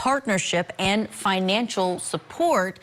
partnership and financial support,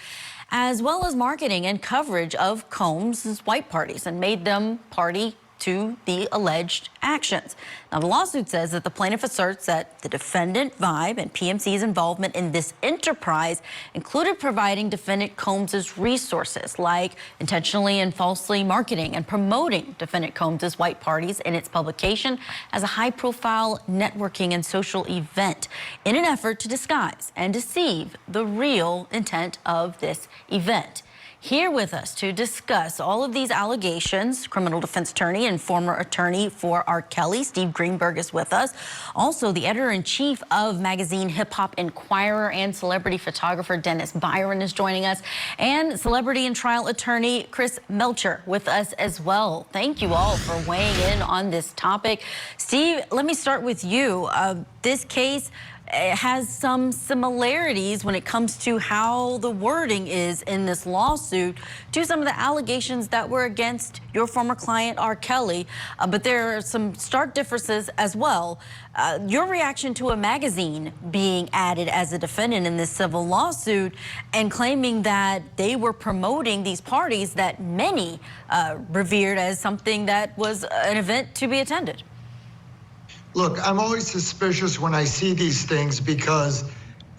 as well as marketing and coverage of Combs' white parties, and made them party to the alleged actions. Now, the lawsuit says that the plaintiff asserts that the defendant, Vibe and PMC's involvement in this enterprise included providing defendant Combs' resources, like intentionally and falsely marketing and promoting defendant Combs' white parties in its publication as a high-profile networking and social event in an effort to disguise and deceive the real intent of this event. Here with us to discuss all of these allegations, criminal defense attorney and former attorney for R. Kelly, Steve Greenberg, is with us. Also, the editor-in-chief of magazine Hop Enquirer and celebrity photographer Dennis Byron is joining us, and celebrity and trial attorney Chris Melcher with us as well. Thank you all for weighing in on this topic. Steve, let me start with you. This case has some similarities when it comes to how the wording is in this lawsuit to some of the allegations that were against your former client, R. Kelly, but there are some stark differences as well. Your reaction to a magazine being added as a defendant in this civil lawsuit and claiming that they were promoting these parties that many revered as something that was an event to be attended. Look, I'm always suspicious when I see these things, because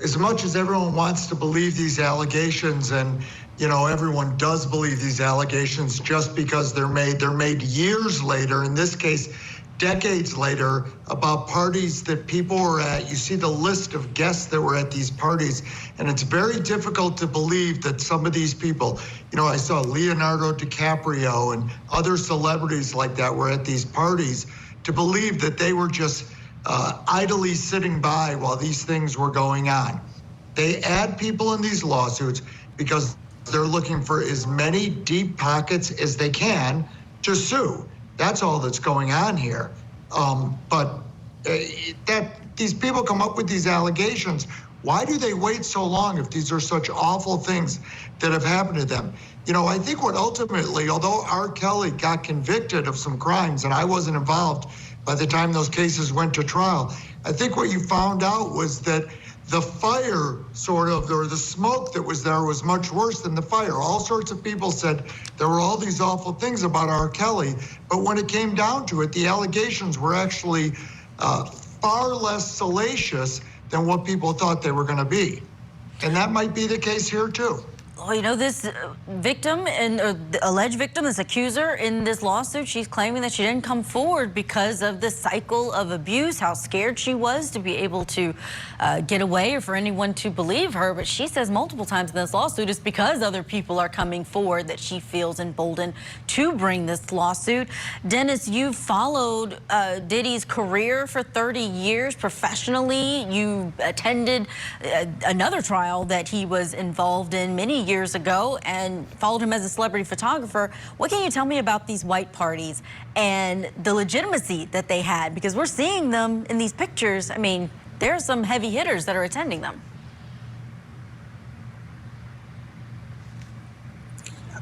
as much as everyone wants to believe these allegations, and everyone does believe these allegations just because they're made years later, in this case decades later, about parties that people were at. You see the list of guests that were at these parties, and it's very difficult to believe that some of these people, I saw Leonardo DiCaprio and other celebrities like that were at these parties, to believe that they were just idly sitting by while these things were going on. They add people in these lawsuits because they're looking for as many deep pockets as they can to sue. That's all that's going on here. But these people come up with these allegations. Why do they wait so long if these are such awful things that have happened to them? I think what ultimately, although R. Kelly got convicted of some crimes, and I wasn't involved by the time those cases went to trial, I think what you found out was that the fire, or the smoke that was there, was much worse than the fire. All sorts of people said there were all these awful things about R. Kelly, but when it came down to it, the allegations were actually far less salacious than what people thought they were going to be. And that might be the case here, too. Well, this victim and the alleged victim, this accuser in this lawsuit, she's claiming that she didn't come forward because of the cycle of abuse, how scared she was to be able to get away or for anyone to believe her. But she says multiple times in this lawsuit it's because other people are coming forward that she feels emboldened to bring this lawsuit. Dennis, you've followed Diddy's career for 30 years professionally. You attended another trial that he was involved in many years ago and followed him as a celebrity photographer. What can you tell me about these white parties and the legitimacy that they had? Because we're seeing them in these pictures. I mean, there are some heavy hitters that are attending them.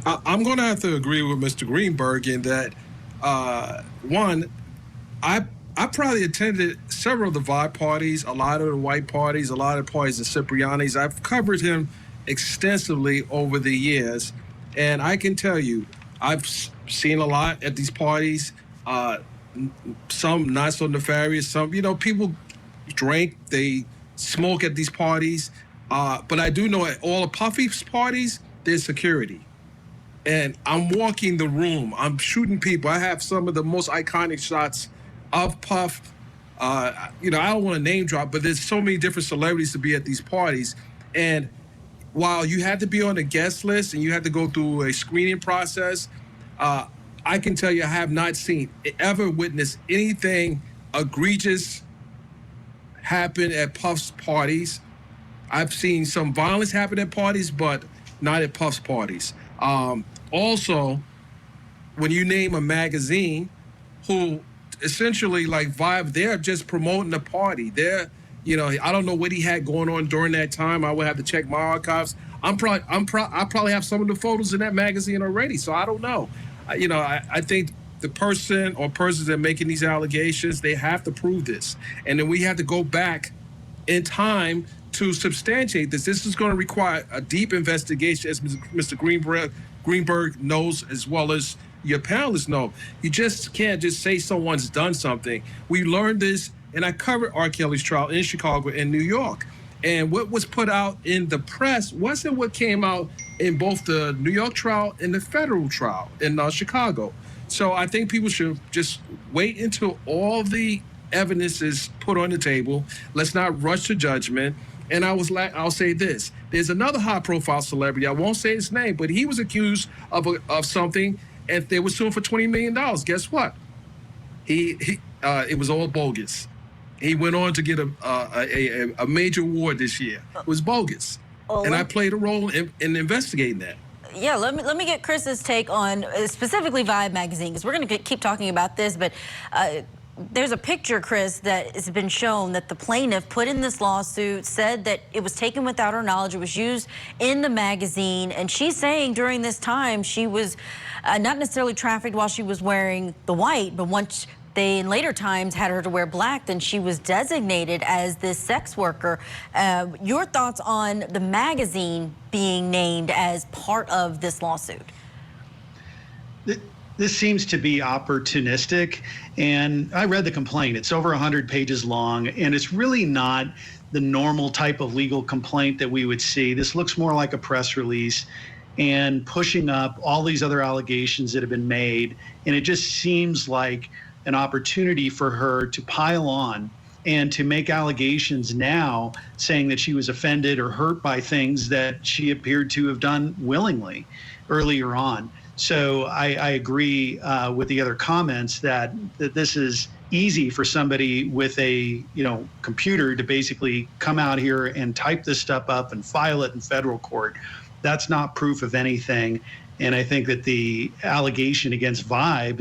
I'm going to have to agree with Mr. Greenberg in that, one, I probably attended several of the Vibe parties, a lot of the white parties, a lot of parties at Cipriani's. I've covered him extensively over the years, and I can tell you, I've seen a lot at these parties, some not so nefarious, some, people drink, they smoke at these parties, but I do know at all the Puffy's parties, there's security. And I'm walking the room, I'm shooting people. I have some of the most iconic shots of Puff. I don't want to name drop, but there's so many different celebrities to be at these parties. And while you had to be on a guest list and you had to go through a screening process, I can tell you I have not ever witnessed anything egregious happen at Puff's parties. I've seen some violence happen at parties, but not at Puff's parties. Also, when you name a magazine who essentially, like Vibe, they're just promoting the party. I don't know what he had going on during that time. I would have to check my archives. I probably have some of the photos in that magazine already, so I don't know. I think the person or persons that are making these allegations, they have to prove this. And then we have to go back in time to substantiate this, this is going to require a deep investigation, as Mr. Greenberg knows, as well as your panelists know. You just can't just say someone's done something. We learned this, and I covered R. Kelly's trial in Chicago and New York. And what was put out in the press wasn't what came out in both the New York trial and the federal trial in Chicago. So I think people should just wait until all the evidence is put on the table. Let's not rush to judgment. And I'll say this: there's another high-profile celebrity. I won't say his name, but he was accused of something, and they were suing for $20 million. Guess what? It was all bogus. He went on to get a major award this year. It was bogus, and I played a role in investigating that. Yeah, let me get Chris's take on specifically Vibe magazine, because we're going to keep talking about this, but there's a picture, Chris, that has been shown that the plaintiff put in this lawsuit, said that it was taken without her knowledge, it was used in the magazine, and she's saying during this time she was not necessarily trafficked while she was wearing the white, but once they in later times had her to wear black, then she was designated as this sex worker. Your thoughts on the magazine being named as part of this lawsuit? This seems to be opportunistic, and I read the complaint. It's over 100 pages long, and it's really not the normal type of legal complaint that we would see. This looks more like a press release and pushing up all these other allegations that have been made, and it just seems like an opportunity for her to pile on and to make allegations now saying that she was offended or hurt by things that she appeared to have done willingly earlier on. So I agree with the other comments that this is easy for somebody with a computer to basically come out here and type this stuff up and file it in federal court. That's not proof of anything. And I think that the allegation against Vibe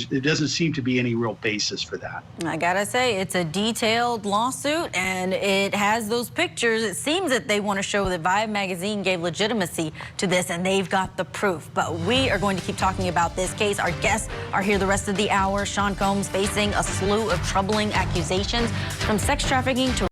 there doesn't seem to be any real basis for that. I gotta say, it's a detailed lawsuit, and it has those pictures. It seems that they want to show that Vibe magazine gave legitimacy to this, and they've got the proof. But we are going to keep talking about this case. Our guests are here the rest of the hour. Sean Combs facing a slew of troubling accusations, from sex trafficking to